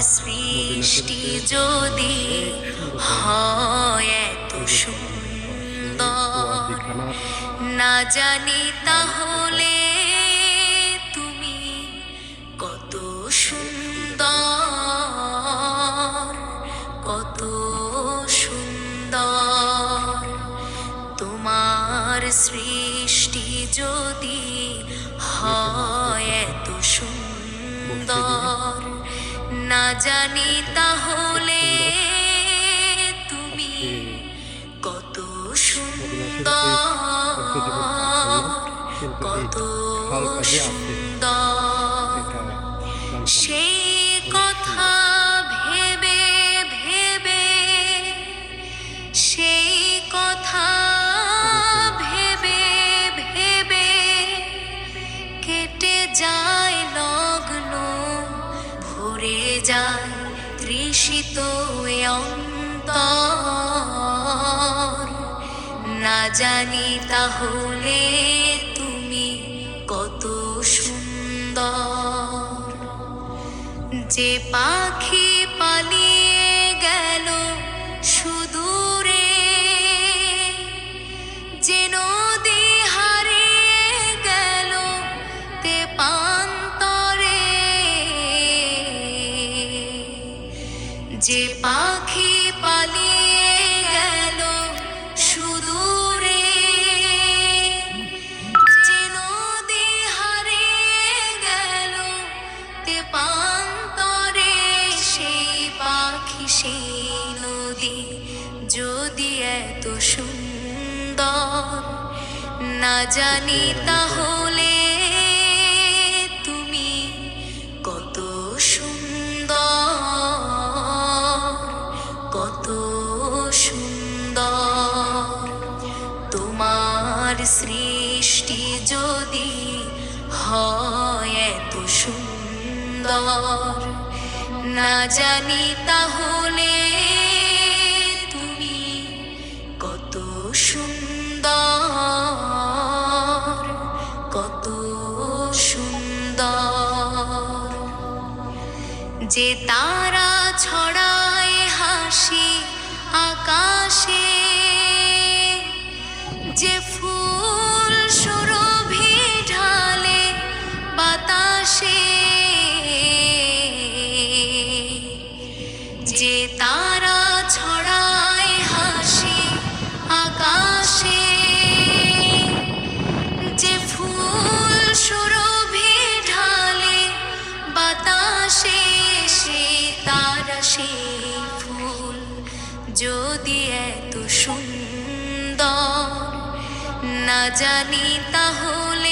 সৃষ্টি যদি হয় এত সুন্দর, না জানি তাহলে তুমি কত সুন্দর, কত সুন্দর। তোমার সৃষ্টি যদি হয় এত সুন্দর, না জানি তাহলে তুমি কত সুন্দর, কত সুন্দর। সেই কথা ভেবে ভেবে, সেই কথা ভেবে ভেবে কেটে যায় লগ্ন, ভরে যায় তৃষিত অন্তর। না জানি তাহলে তুমি কত সুন্দর। যে পাখি পালিয়ে গেল সুদূরে, যে নদী হারিয়ে গেল তেপান্তরে, যে পাখি পালিয়ে গেল সুদূরে, যে নদী হারিয়ে গেল তেপান্তরে, সেই পাখি সেই নদী যদি এত সুন্দর, না জানি তাহলে তুমি কত সুন্দর, কত সুন্দর। তোমার সৃষ্টি যদি হয় এত সুন্দর, না জানি তাহলে তুমি কত সুন্দর, কত সুন্দর। যে তারা ছড়ায় হাসি আকাশে, যে ফুল সুরভি ঢালে বাতাসে, যে তারা ছড়ায় হাসি আকাশে, যে ফুল সুরভি ঢালে বাতাসে, সে তারা সেই ফুল যদি এত সুন্দর, না জানি তাহলে